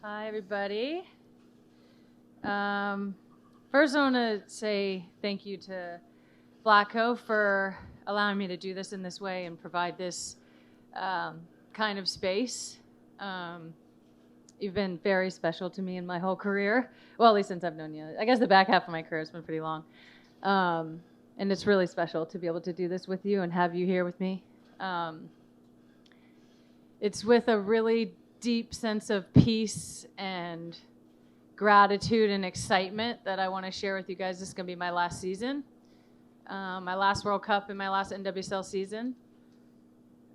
Hi, everybody. First, I want to say thank you to Vlatko for allowing me to do this in this way and provide this kind of space. You've been very special to me in my whole career. Well, at least since I've known you. I guess the back half of my career has been pretty long. And it's really special to be able to do this with you and have you here with me. It's with a really deep sense of peace and gratitude and excitement that I want to share with you guys. This is going to be my last season, my last World Cup and my last NWSL season.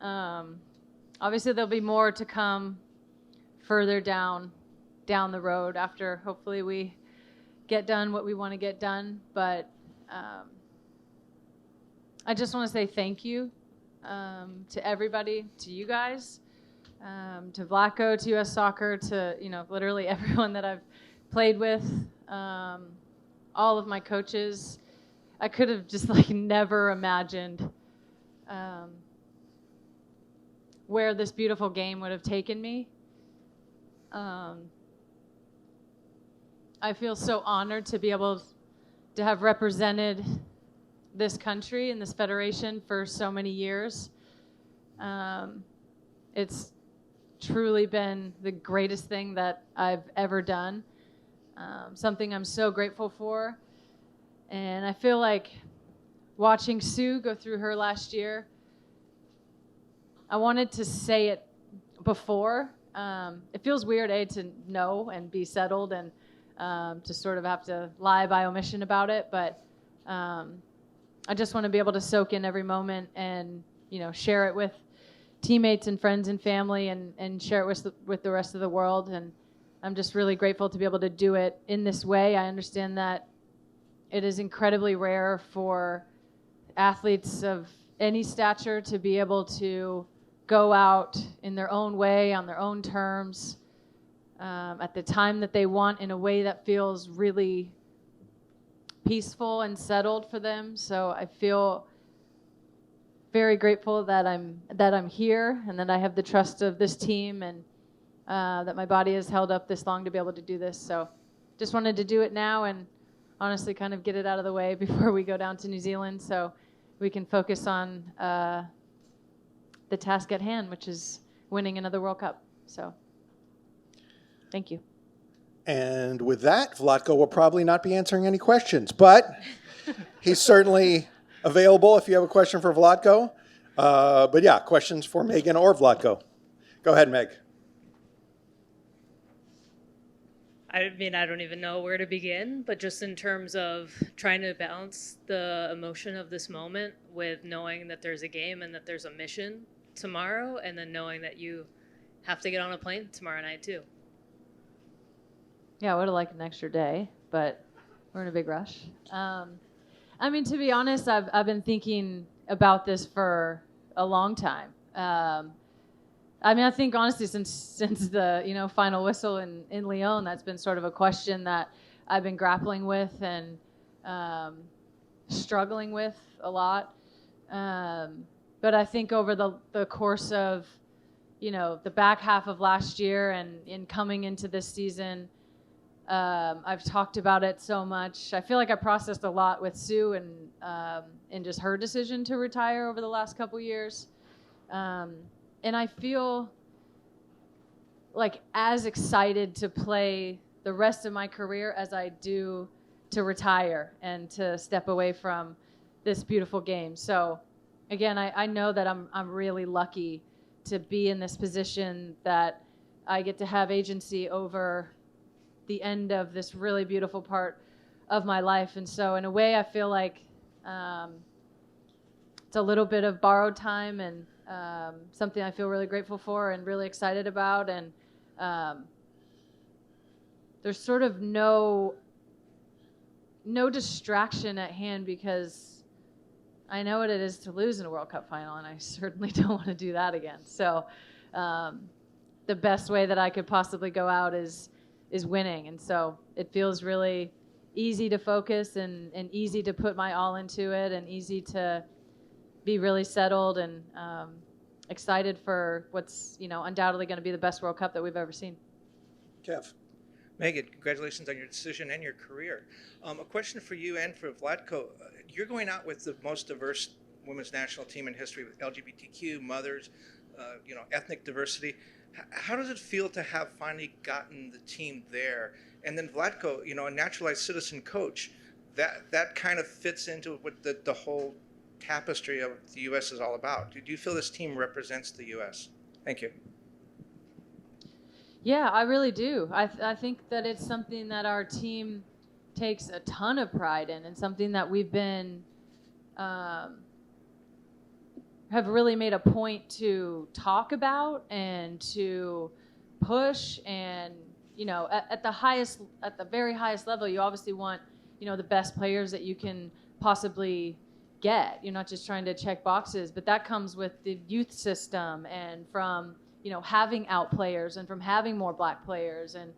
Obviously, there'll be more to come further down the road after hopefully we get done what we want to get done. But I just want to say thank you to everybody, to you guys, to Vlatko, to U.S. Soccer, to literally everyone that I've played with, all of my coaches. I could have just never imagined where this beautiful game would have taken me. I feel so honored to be able to have represented this country and this federation for so many years. It's truly been the greatest thing that I've ever done. Something I'm so grateful for. And I feel like watching Sue go through her last year, I wanted to say it before. It feels weird, to know and be settled and to sort of have to lie by omission about it. But I just want to be able to soak in every moment and, share it with teammates and friends and family and share it with the rest of the world. And I'm just really grateful to be able to do it in this way. I understand that it is incredibly rare for athletes of any stature to be able to go out in their own way, on their own terms, at the time that they want, in a way that feels really peaceful and settled for them. So I feel very grateful that I'm here and that I have the trust of this team and that my body has held up this long to be able to do this. So just wanted to do it now and honestly kind of get it out of the way before we go down to New Zealand so we can focus on the task at hand, which is winning another World Cup. So thank you. And with that, Vlatko will probably not be answering any questions, but he's certainly available if you have a question for Vlatko. But yeah, questions for Megan or Vlatko. Go ahead, Meg. I mean, I don't even know where to begin, but just in terms of trying to balance the emotion of this moment with knowing that there's a game and that there's a mission tomorrow, and then knowing that you have to get on a plane tomorrow night too. Yeah, I would have liked an extra day, but we're in a big rush. I mean, to be honest, I've been thinking about this for a long time. I mean, I think honestly, since the final whistle in Lyon, that's been sort of a question that I've been grappling with and struggling with a lot. But I think over the course of the back half of last year and in coming into this season, I've talked about it so much. I feel like I processed a lot with Sue and just her decision to retire over the last couple years. And I feel like as excited to play the rest of my career as I do to retire and to step away from this beautiful game. So again, I know that I'm really lucky to be in this position that I get to have agency over the end of this really beautiful part of my life. And so in a way, I feel like it's a little bit of borrowed time and something I feel really grateful for and really excited about. And there's sort of no distraction at hand because I know what it is to lose in a World Cup final, and I certainly don't want to do that again. So the best way that I could possibly go out is winning. And so it feels really easy to focus and easy to put my all into it and easy to be really settled and excited for what's undoubtedly going to be the best World Cup that we've ever seen. Kev. Megan, congratulations on your decision and your career. A question for you and for Vlatko. You're going out with the most diverse women's national team in history with LGBTQ, mothers, ethnic diversity. How does it feel to have finally gotten the team there? And then Vlatko, a naturalized citizen coach, that kind of fits into what the whole tapestry of the U.S. is all about. Do you feel this team represents the U.S.? Thank you. Yeah, I really do. I think that it's something that our team takes a ton of pride in, and something that we've been have really made a point to talk about and to push. And at the very highest level, you obviously want the best players that you can possibly get. You're not just trying to check boxes, but that comes with the youth system and from having out players and from having more black players and,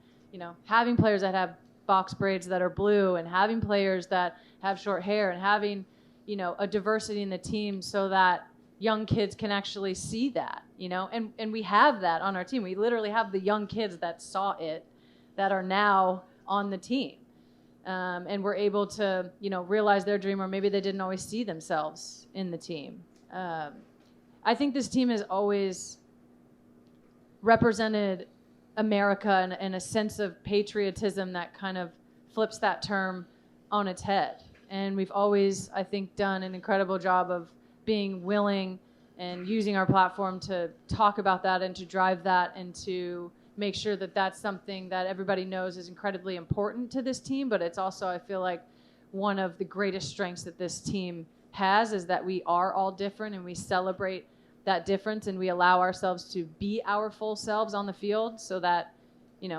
having players that have box braids that are blue and having players that have short hair and having, a diversity in the team so that young kids can actually see that, and we have that on our team. We literally have the young kids that saw it that are now on the team. And we're able to, realize their dream, or maybe they didn't always see themselves in the team. I think this team has always represented America and a sense of patriotism that kind of flips that term on its head. And we've always, I think, done an incredible job of being willing and using our platform to talk about that and to drive that and to make sure that that's something that everybody knows is incredibly important to this team. But it's also, I feel like, one of the greatest strengths that this team has is that we are all different and we celebrate that difference and we allow ourselves to be our full selves on the field so that,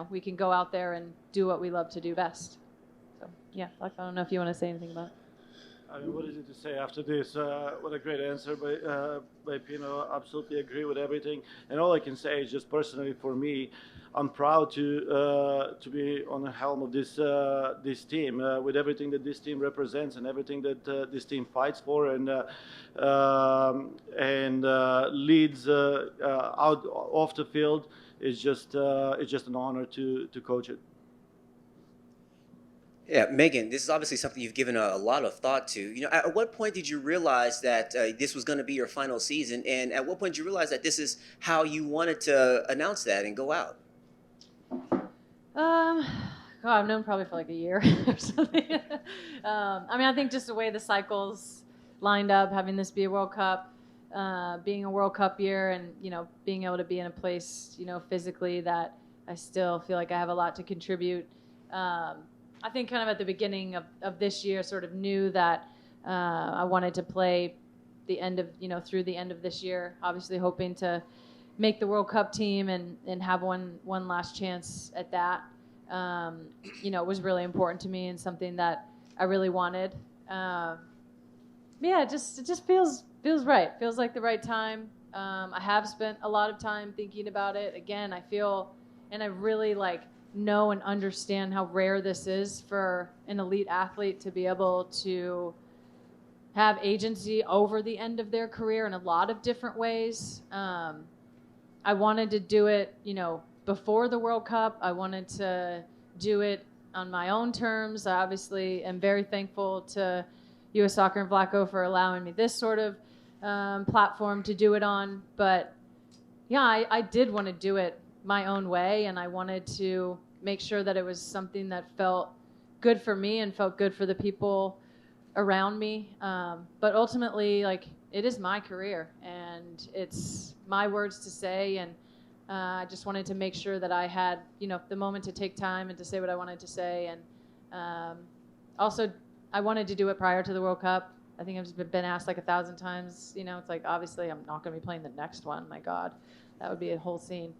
we can go out there and do what we love to do best. So, yeah, I don't know if you want to say anything about it. I mean, what is it to say after this? What a great answer by Pino. Absolutely agree with everything. And all I can say is just personally for me, I'm proud to be on the helm of this team with everything that this team represents and everything that this team fights for and leads out off the field. It's just an honor to coach it. Yeah, Megan, this is obviously something you've given a lot of thought to. At what point did you realize that this was going to be your final season? And at what point did you realize that this is how you wanted to announce that and go out? I've known probably for like a year or something. I think just the way the cycles lined up, having this be a World Cup, being a World Cup year and, being able to be in a place, physically that I still feel like I have a lot to contribute. I think kind of at the beginning of this year sort of knew that I wanted to play the end of, through the end of this year, obviously hoping to make the World Cup team and have one last chance at that. It was really important to me and something that I really wanted. It just feels right. Feels like the right time. I have spent a lot of time thinking about it. Again, I feel, and I really know and understand how rare this is for an elite athlete to be able to have agency over the end of their career in a lot of different ways. I wanted to do it, before the World Cup. I wanted to do it on my own terms. I obviously am very thankful to U.S. Soccer and Vlatko for allowing me this sort of platform to do it on. But yeah, I did want to do it my own way, and I wanted to make sure that it was something that felt good for me and felt good for the people around me. But ultimately, it is my career, and it's my words to say, and I just wanted to make sure that I had, the moment to take time and to say what I wanted to say. And also, I wanted to do it prior to the World Cup. I think I've been asked 1,000 times, it's obviously I'm not going to be playing the next one. My God, that would be a whole scene.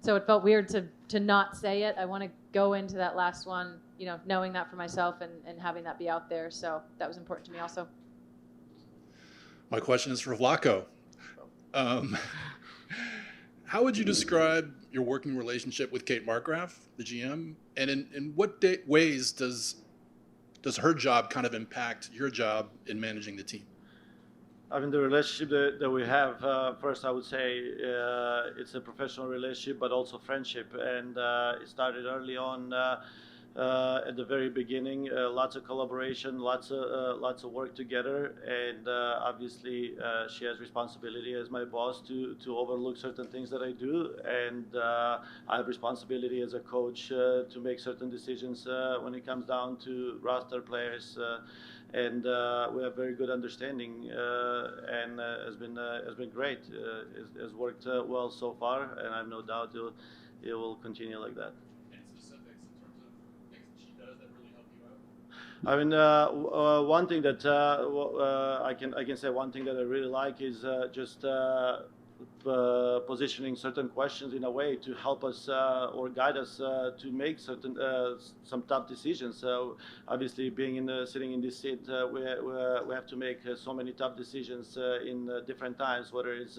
So it felt weird to not say it. I want to go into that last one, knowing that for myself and having that be out there. So that was important to me also. My question is for Vlatko. How would you describe your working relationship with Kate Markgraf, the GM? And in what ways does her job kind of impact your job in managing the team? I mean, the relationship that we have, first I would say it's a professional relationship, but also friendship. And it started early on at the very beginning. Lots of collaboration, lots of work together. And obviously, she has responsibility as my boss to overlook certain things that I do. And I have responsibility as a coach to make certain decisions when it comes down to roster players. And we have very good understanding, and has been great. Has worked well so far, and I have no doubt it will continue like that. Any specifics in terms of things that she does that really help you out? I mean, one thing that I can say one thing that I really like is just positioning certain questions in a way to help us or guide us to make certain some tough decisions. So obviously, sitting in this seat, we have to make so many tough decisions in different times, whether it's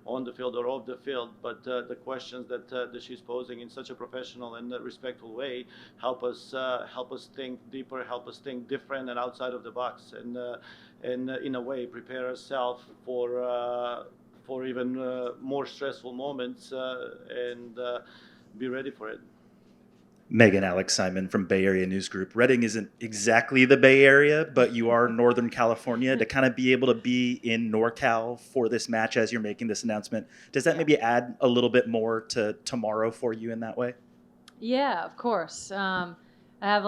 on the field or off the field. But the questions that she's posing in such a professional and respectful way help us think deeper, help us think different and outside of the box, and in a way prepare ourselves for even more stressful moments and be ready for it. Megan, Alex Simon from Bay Area News Group. Reading isn't exactly the Bay Area, but you are Northern California. To kind of be able to be in NorCal for this match as you're making this announcement, does that maybe add a little bit more to tomorrow for you in that way? Yeah, of course. I have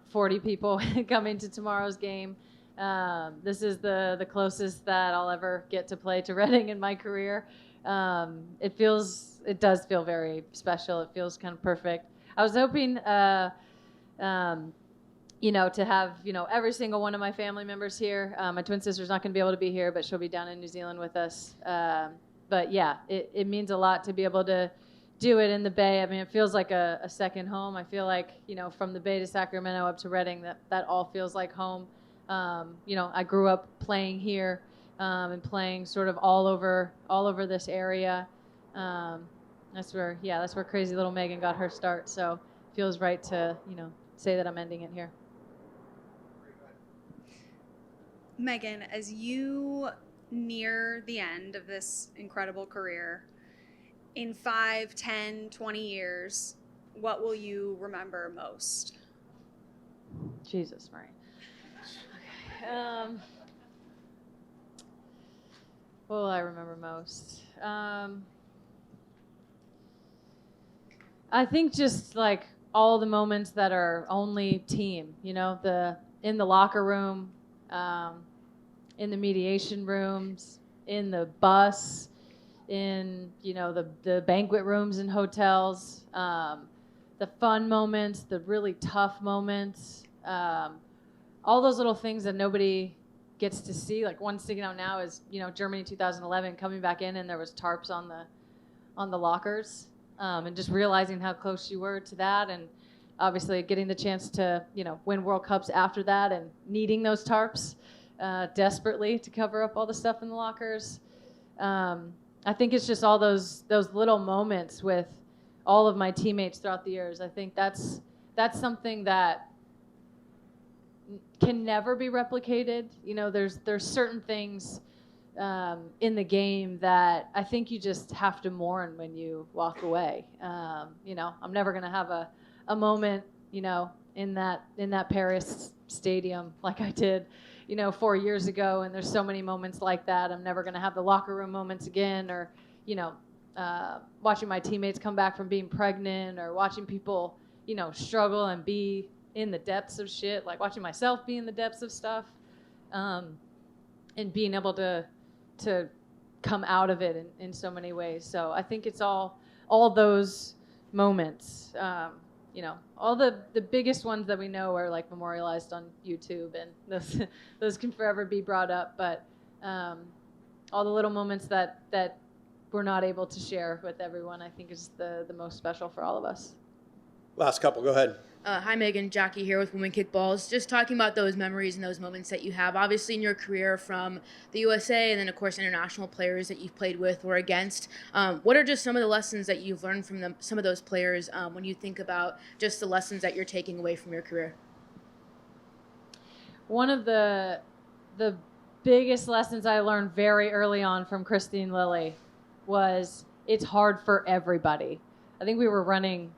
40 people coming to tomorrow's game. This is the closest that I'll ever get to play to Reading in my career. It does feel very special. It feels kind of perfect. I was hoping, to have, every single one of my family members here. My twin sister's not going to be able to be here, but she'll be down in New Zealand with us. But yeah, it means a lot to be able to do it in the Bay. I mean, it feels like a second home. I feel like, from the Bay to Sacramento up to Reading, that all feels like home. I grew up playing here and playing sort of all over this area. That's where crazy little Megan got her start. So it feels right to, say that I'm ending it here. Megan, as you near the end of this incredible career, in 5, 10, 20 years, what will you remember most? Jesus, Marie. What will I remember most? I think just like all the moments that are only team, in the locker room, in the mediation rooms, in the bus, in, the banquet rooms in hotels, the fun moments, the really tough moments, all those little things that nobody gets to see. Like one sticking out now is, Germany 2011 coming back in and there was tarps on the lockers, and just realizing how close you were to that, and obviously getting the chance to, win World Cups after that and needing those tarps desperately to cover up all the stuff in the lockers. I think it's just all those little moments with all of my teammates throughout the years. I think that's something that can never be replicated. There's certain things in the game that I think you just have to mourn when you walk away. I'm never gonna have a moment, in that Paris stadium like I did, 4 years ago. And there's so many moments like that. I'm never gonna have the locker room moments again, or watching my teammates come back from being pregnant, or watching people, struggle and be in the depths of shit, like watching myself be in the depths of stuff, and being able to come out of it in so many ways. So I think it's all those moments, all the biggest ones that we know are like memorialized on YouTube, and those can forever be brought up, but all the little moments that we're not able to share with everyone, I think is the most special for all of us. Last couple, go ahead. Hi, Megan. Jackie here with Women Kickballs. Just talking about those memories and those moments that you have, obviously, in your career from the USA and then, of course, international players that you've played with or against. What are just some of the lessons that you've learned from some of those players when you think about just the lessons that you're taking away from your career? One of the biggest lessons I learned very early on from Christine Lilly was it's hard for everybody. I think we were running,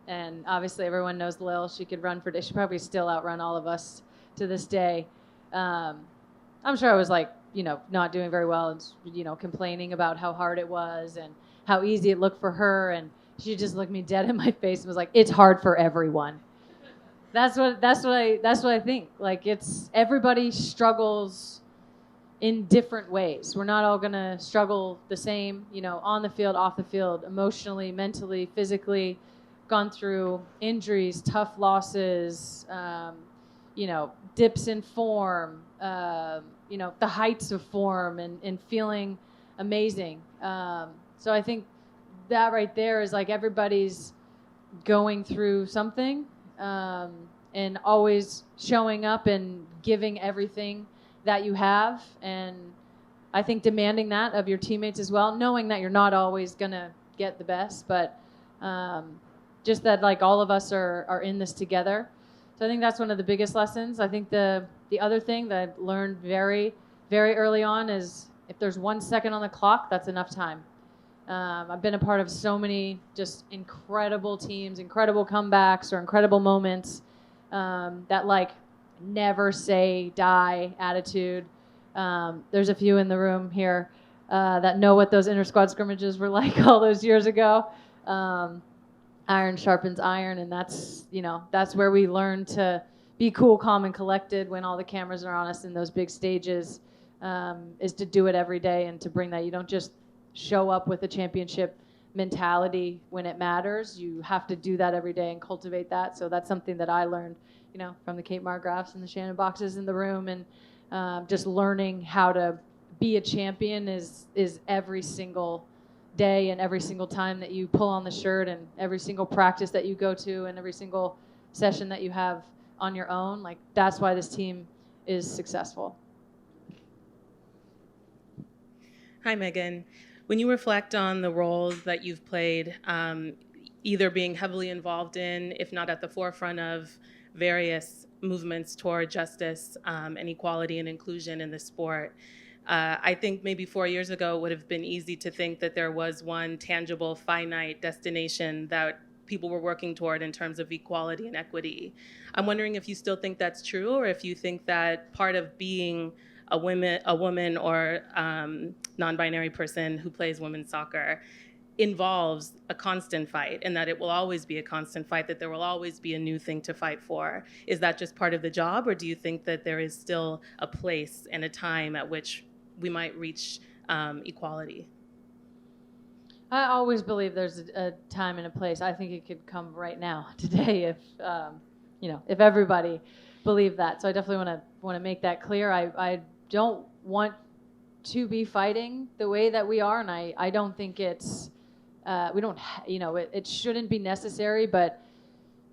and obviously everyone knows Lil. She could run for days. She probably still outrun all of us to this day. I'm sure I was like, not doing very well and, complaining about how hard it was and how easy it looked for her. And she just looked me dead in my face and was like, it's hard for everyone. That's what I think. Like, it's everybody struggles in different ways. We're not all gonna struggle the same, on the field, off the field, emotionally, mentally, physically, gone through injuries, tough losses, dips in form, the heights of form and feeling amazing. So I think that right there is like everybody's going through something, and always showing up and giving everything that you have. And I think demanding that of your teammates as well, knowing that you're not always going to get the best, but just that like all of us are in this together. So I think that's one of the biggest lessons. I think the other thing that I've learned very, very early on is if there's 1 second on the clock, that's enough time. I've been a part of so many just incredible teams, incredible comebacks or incredible moments, that like never say die attitude. There's a few in the room here that know what those inter-squad scrimmages were like all those years ago. Iron sharpens iron, and that's where we learn to be cool, calm, and collected when all the cameras are on us in those big stages, is to do it every day and to bring that. You don't just show up with a championship mentality when it matters. You have to do that every day and cultivate that. So that's something that I learned, from the Kate Margraffs and the Shannon Boxes in the room, and just learning how to be a champion is every single day and every single time that you pull on the shirt and every single practice that you go to and every single session that you have on your own. Like, that's why this team is successful. Hi, Megan. When you reflect on the roles that you've played, either being heavily involved in, if not at the forefront of, various movements toward justice and equality and inclusion in the sport, I think maybe 4 years ago it would have been easy to think that there was one tangible, finite destination that people were working toward in terms of equality and equity. I'm wondering if you still think that's true, or if you think that part of being a woman or non-binary person who plays women's soccer involves a constant fight, and that it will always be a constant fight, that there will always be a new thing to fight for. Is that just part of the job, or do you think that there is still a place and a time at which we might reach equality? I always believe there's a time and a place. I think it could come right now, today, if if everybody believed that. So I definitely want to make that clear. I don't want to be fighting the way that we are, and I don't think it's we don't it shouldn't be necessary, but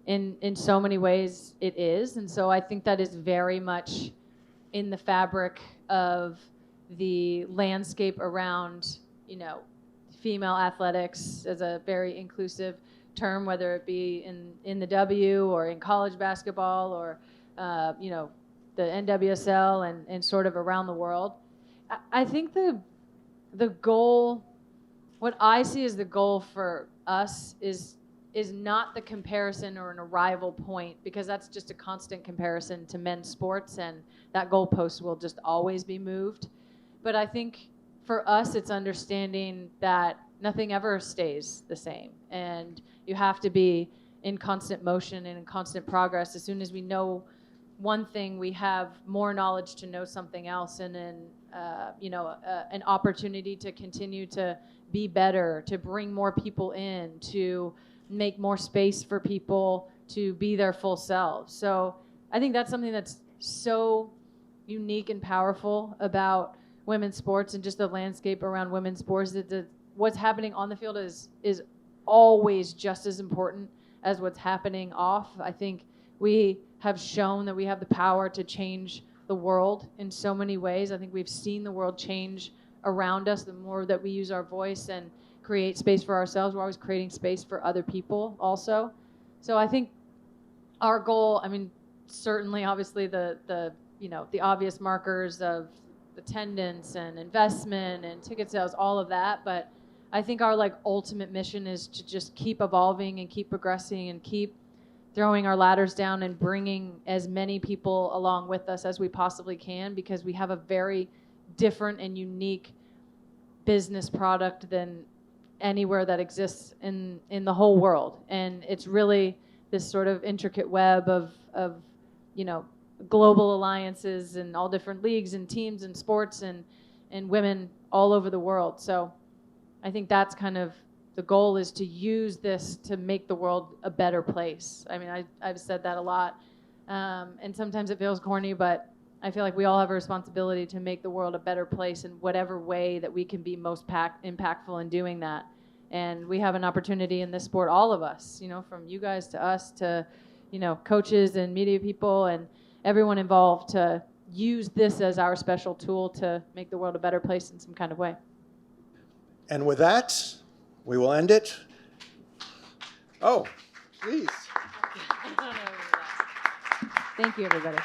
in so many ways it is. And so I think that is very much in the fabric of the landscape around female athletics as a very inclusive term, whether it be in the W or in college basketball or the NWSL and sort of around the world. I think the goal, what I see as the goal for us is not the comparison or an arrival point, because that's just a constant comparison to men's sports, and that goalpost will just always be moved. But I think for us, it's understanding that nothing ever stays the same, and you have to be in constant motion and in constant progress. As soon as we know one thing, we have more knowledge to know something else, and then an opportunity to continue to be better, to bring more people in, to make more space for people to be their full selves. So I think that's something that's so unique and powerful about women's sports and just the landscape around women's sports, that what's happening on the field is always just as important as what's happening off. I think we have shown that we have the power to change the world in so many ways. I think we've seen the world change around us. The more that we use our voice and create space for ourselves, we're always creating space for other people also. So I think our goal, certainly obviously the obvious markers of attendance and investment and ticket sales, all of that. But I think our like ultimate mission is to just keep evolving and keep progressing and keep throwing our ladders down and bringing as many people along with us as we possibly can, because we have a very different and unique business product than anywhere that exists in the whole world. And it's really this sort of intricate web of you know, global alliances and all different leagues and teams and sports and women all over the world. So I think that's kind of the goal, is to use this to make the world a better place. I mean, I've said that a lot, and sometimes it feels corny, but I feel like we all have a responsibility to make the world a better place in whatever way that we can be most impactful in doing that. And we have an opportunity in this sport, all of us, you know, from you guys to us to, you know, coaches and media people and everyone involved, to use this as our special tool to make the world a better place in some kind of way. And with that, we will end it. Oh, please. Thank you, everybody.